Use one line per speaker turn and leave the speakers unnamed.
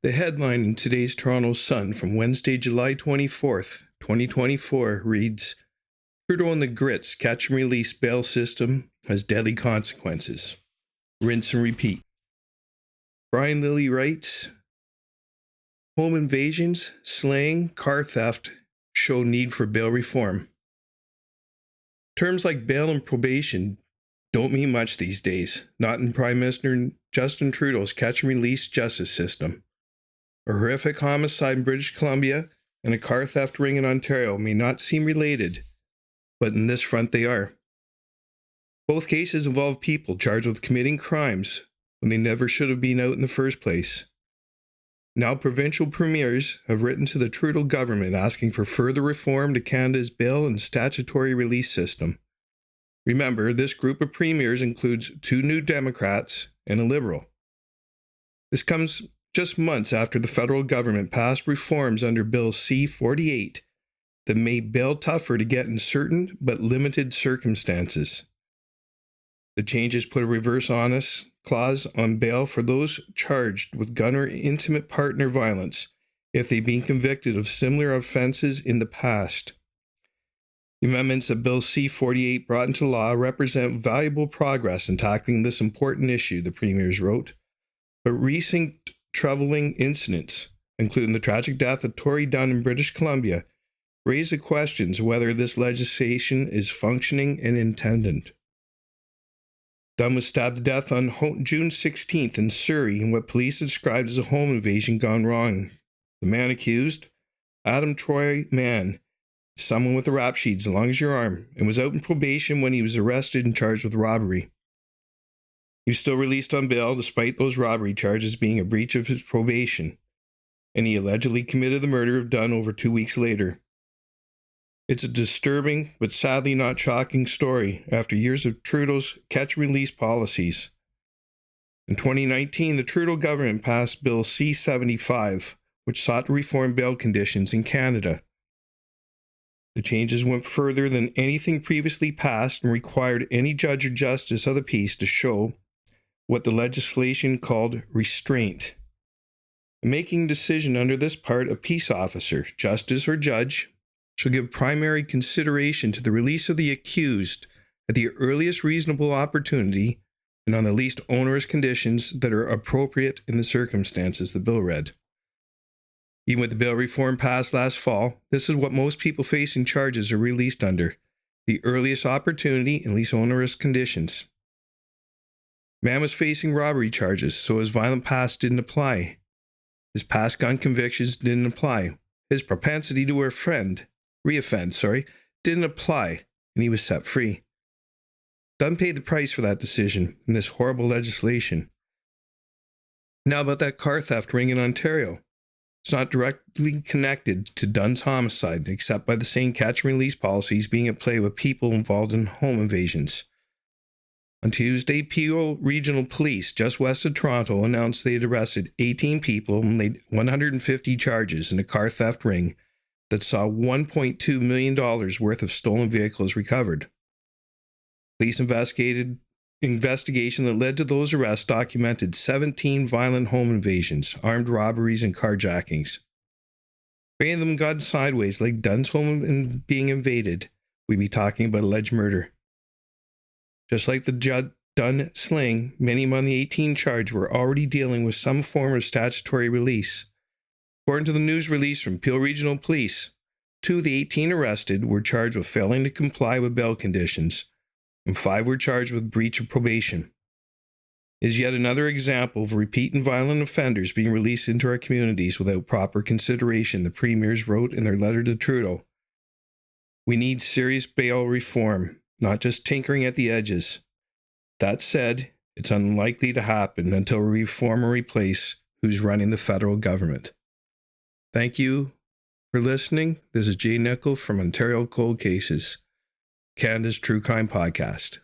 The headline in today's Toronto Sun from Wednesday, July 24th, 2024 reads, Trudeau and the Grits catch and release bail system has deadly consequences. Rinse and repeat. Brian Lilly writes, home invasions, slaying, car theft show need for bail reform. Terms like bail and probation don't mean much these days, not in Prime Minister Justin Trudeau's catch and release justice system. A horrific homicide in British Columbia and a car theft ring in Ontario may not seem related, but in this front they are. Both cases involve people charged with committing crimes when they never should have been out in the first place. Now provincial premiers have written to the Trudeau government asking for further reform to Canada's bail and statutory release system. Remember, this group of premiers includes 2 New Democrats and a Liberal. This comes just months after the federal government passed reforms under Bill C-48 that made bail tougher to get in certain but limited circumstances. The changes put a reverse honest clause on bail for those charged with gun or intimate partner violence if they've been convicted of similar offenses in the past. The amendments that Bill C-48 brought into law represent valuable progress in tackling this important issue, the premiers wrote. But recent troubling incidents, including the tragic death of Tory Dunn in British Columbia, raise the questions whether this legislation is functioning and intended. Dunn was stabbed to death on June 16th in Surrey in what police described as a home invasion gone wrong. The man accused, Adam Troy Mann, someone with a rap sheet as long as your arm, and was out in probation when he was arrested and charged with robbery. He was still released on bail despite those robbery charges being a breach of his probation, and he allegedly committed the murder of Dunn over 2 weeks later. It's a disturbing, but sadly not shocking story after years of Trudeau's catch-and-release policies. In 2019, the Trudeau government passed Bill C-75, which sought to reform bail conditions in Canada. The changes went further than anything previously passed and required any judge or justice of the peace to show what the legislation called restraint. In making a decision under this part, a peace officer, justice, or judge shall give primary consideration to the release of the accused at the earliest reasonable opportunity and on the least onerous conditions that are appropriate in the circumstances, the bill read. Even with the bail reform passed last fall, this is what most people facing charges are released under, the earliest opportunity and least onerous conditions. Man was facing robbery charges, so his violent past didn't apply. His past gun convictions didn't apply. His propensity to reoffend, didn't apply, and he was set free. Dunn paid the price for that decision in this horrible legislation. Now about that car theft ring in Ontario. It's not directly connected to Dunn's homicide, except by the same catch-and-release policies being at play with people involved in home invasions. On Tuesday, Peel Regional Police, just west of Toronto, announced they had arrested 18 people and laid 150 charges in a car theft ring that saw $1.2 million worth of stolen vehicles recovered. Police investigation that led to those arrests documented 17 violent home invasions, armed robberies, and carjackings. If any of them got sideways like Dunn's home being invaded, we'd be talking about alleged murder. Just like the Dunn slaying, many among the 18 charged were already dealing with some form of statutory release. According to the news release from Peel Regional Police, 2 of the 18 arrested were charged with failing to comply with bail conditions, and 5 were charged with breach of probation. It is yet another example of repeat and violent offenders being released into our communities without proper consideration, the premiers wrote in their letter to Trudeau. We need serious bail reform, not just tinkering at the edges. That said, it's unlikely to happen until we reform or replace who's running the federal government. Thank you for listening. This is Jay Nickel from Ontario Cold Cases, Canada's True Crime Podcast.